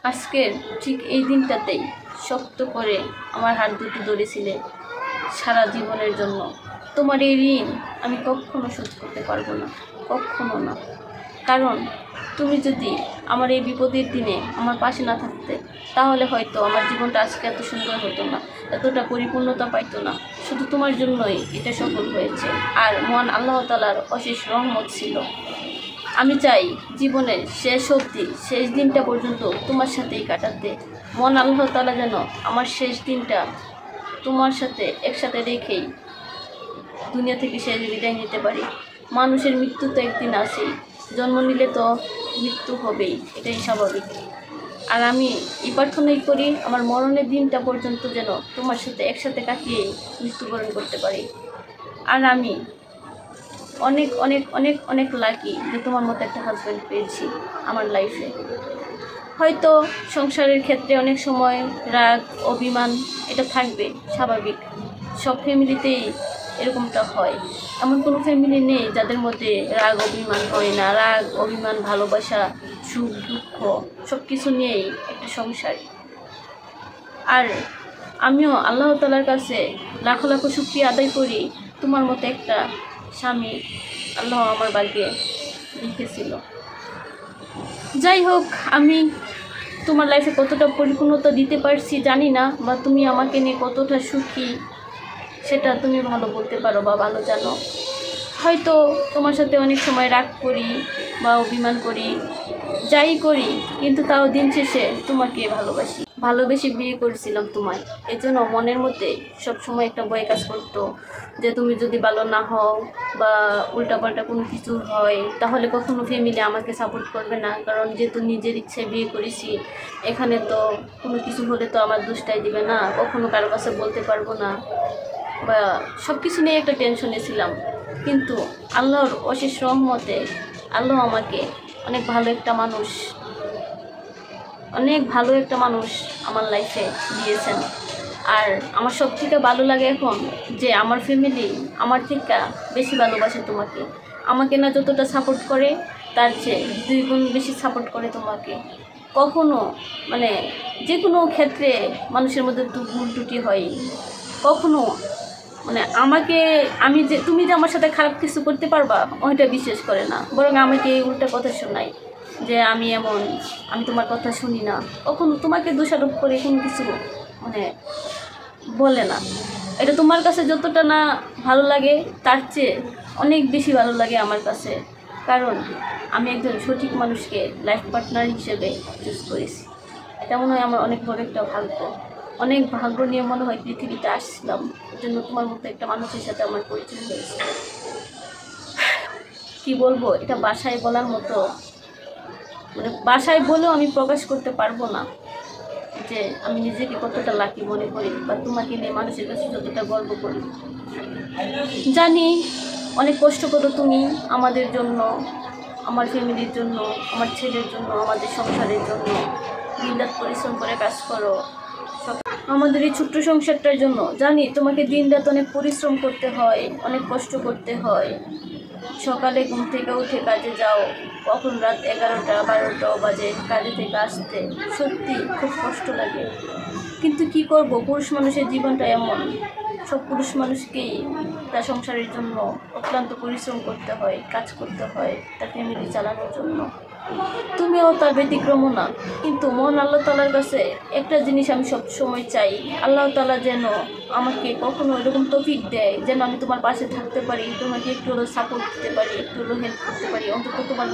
আজকের ঠিক এই দিনটাতেই শক্ত করে আমার হাত দুটো ধরেছিলে সারা জীবনের জন্য। তোমার এই ঋণ আমি কখনো শোধ করতে পারবো না, কখনো না। কারণ তুমি যদি আমার এই বিপদের দিনে আমার পাশে না থাকতে, তাহলে হয়তো আমার জীবনটা আজকে এত সুন্দর হতো না, এতটা পরিপূর্ণতা পাইতো না। শুধু তোমার জন্যই এটা সফল হয়েছে, আর মহান আল্লাহ তাআলার অশেষ রহমত ছিল। আমি চাই জীবনের শেষ অবধি, শেষ দিনটা পর্যন্ত তোমার সাথেই কাটাতে। মহান আল্লাহ তাআলা যেন আমার শেষ দিনটা তোমার সাথে একসাথে রেখেই দুনিয়া থেকে শেষ বিদায় নিতে পারি। মানুষের মৃত্যু তো একদিন আসেই, জন্ম নিলে তো মৃত্যু হবেই, এটাই স্বাভাবিক। আর আমি এই প্রার্থনাই করি আমার মরণের দিনটা পর্যন্ত যেন তোমার সাথে একসাথে কাটিয়ে মৃত্যুবরণ করতে পারি। আর আমি অনেক অনেক অনেক অনেক লাকি যে তোমার মতো একটা হাজব্যান্ড পেয়েছি আমার লাইফে। হয়তো সংসারের ক্ষেত্রে অনেক সময় রাগ অভিমান এটা থাকবে, স্বাভাবিক। সব ফ্যামিলিতেই এরকমটা হয়, এমন কোনো ফ্যামিলি নেই যাদের মধ্যে রাগ অভিমান হয় না। রাগ অভিমান, ভালোবাসা, সুখ দুঃখ সব কিছু নিয়েই একটা সংসার। আর আমিও আল্লাহ তাআলার কাছে লাখো লাখো শুকরিয়া আদায় করি, তোমার মতো একটা স্বামী আল্লাহ আমার ভাগ্যে লিখেছিল। যাই হোক, আমি তোমার লাইফে কতটা পরিপূর্ণতা দিতে পারছি জানি না, বা তুমি আমাকে নিয়ে কতটা সুখী সেটা তুমি ভালো বলতে পারো বা ভালো জানো। হয়তো তোমার সাথে অনেক সময় রাগ করি বা অভিমান করি, যাই করি, কিন্তু তাও দিন শেষে তোমাকে ভালোবেসে বিয়ে করেছিলাম তোমায়। এই জন্য মনের মধ্যে সবসময় একটা ভয় কাজ করতো যে তুমি যদি ভালো না হও বা উল্টাপাল্টা কোনো কিছু হয়, তাহলে কখনো ফ্যামিলি আমাকে সাপোর্ট করবে না। কারণ যেহেতু নিজের ইচ্ছায় বিয়ে করেছি, এখানে তো কোনো কিছু হলে তো আমার দোষটাই দিবে না, কখনো কারো কাছে বলতে পারবো না, বা সব কিছু নিয়ে একটা টেনশনে ছিলাম। কিন্তু আল্লাহর অশেষ রহমতে আল্লাহ আমাকে অনেক ভালো একটা মানুষ আমার লাইফে দিয়েছেন। আর আমার সব থেকে ভালো লাগে এখন যে আমার ফ্যামিলি আমার থেকে বেশি ভালোবাসে তোমাকে। আমাকে না যতটা সাপোর্ট করে, তার চেয়ে 2 গুণ বেশি সাপোর্ট করে তোমাকে। কখনো মানে যে কোনো ক্ষেত্রে মানুষের মধ্যে ভুল ত্রুটি হয়, কখনো তুমি যে আমার সাথে খারাপ কিছু করতে পারবা ওইটা বিশ্বাস করে না, বরং আমাকে উল্টা কথা শোনায় যে আমি তোমার কথা শুনি না। কখনো তোমাকে দোষারোপ করে কোনো কিছু বলে না। এটা তোমার কাছে যতটা না ভালো লাগে, তার চেয়ে অনেক বেশি ভালো লাগে আমার কাছে। কারণ আমি একজন সঠিক মানুষকে লাইফ পার্টনার হিসেবে চুজ করেছি। এটা মনে হয় আমার অনেক বড় একটা ভাগ্য নিয়ে মনে হয় পৃথিবীতে আসছিলাম। এর জন্য তোমার মতো একটা মানুষের সাথে আমার পরিচয় হয়েছে। কি বলবো, এটা বাসায় বলার মতো, বাসায় বলেও আমি প্রকাশ করতে পারবো না যে আমি নিজেকে কতটা লাকি মনে করি, বা তোমাকে নিয়ে মানুষের কাছে যতটা গর্ব করি। জানি অনেক কষ্ট করো তুমি আমাদের জন্য, আমার ফ্যামিলির জন্য, আমার ছেলের জন্য, আমাদের সংসারের জন্য দিনরাত পরিশ্রম করে কাজ করো আমাদের এই ছোট্ট সংসারটার জন্য। জানি তোমাকে দিনরাত অনেক পরিশ্রম করতে হয়, অনেক কষ্ট করতে হয়। সকালে ঘুম থেকে উঠে কাজে যাও, কখন রাত 11টা 12টাও বাজে কাজে থেকে আসতে, সত্যি খুব কষ্ট লাগে। কিন্তু কি করব, পুরুষ মানুষের জীবনটা এমন, সব পুরুষ মানুষকেই তার সংসারের জন্য অক্লান্ত পরিশ্রম করতে হয়, কাজ করতে হয় তার ফ্যামিলি চালানোর জন্য। তুমিও তার ব্যতিক্রমও না। কিন্তু মহান আল্লাহ তাআলার কাছে একটা জিনিস আমি সবসময় চাই, আল্লাহ তাআলা যেন আমাকে কখনো এরকম তৌফিক দেয় যেন আমি তোমার পাশে থাকতে পারি, তোমাকে একটু হলেও সাপোর্ট দিতে পারি, একটু হলেও হেল্প করতে পারি, অন্তত তোমার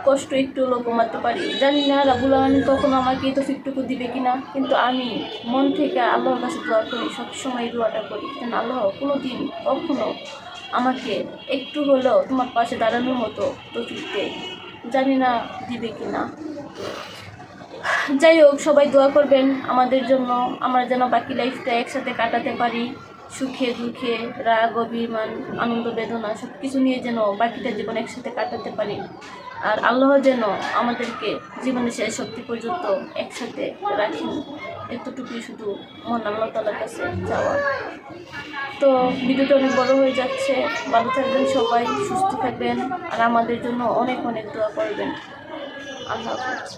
কষ্ট একটু হলেও কমাতে পারি। জানি না রাব্বুল আলামিন কখনো আমাকে এই তৌফিকটুকু দিবে কিনা, কিন্তু আমি মন থেকে আল্লাহর কাছে দোয়া করি, সবসময় দোয়াটা করি যেন আল্লাহ কোনো দিন কখনো আমাকে একটু হলেও তোমার পাশে দাঁড়ানোর মতো তৌফিক দেয়। জানি না দিবে কিনা। যাই হোক, সবাই দোয়া করবেন আমাদের জন্য, আমরা যেন বাকি লাইফটা একসাথে কাটাতে পারি, সুখে দুঃখে, রাগ অভিমান, আনন্দ বেদনা সব কিছু নিয়ে যেন বাকিটা জীবন একসাথে কাটাতে পারি। আর আল্লাহ যেন আমাদেরকে জীবনের শেষ শক্তি পর্যন্ত একসাথে রাখেন, এতটুকুই শুধু মহান আল্লাহ তাআলার কাছে চাওয়া। তো ভিডিওটা অনেক বড় হয়ে যাচ্ছে। ভালো থাকবেন সবাই, সুস্থ থাকবেন, আর আমাদের জন্য অনেক অনেক দোয়া করবেন। আল্লাহ হাফেজ।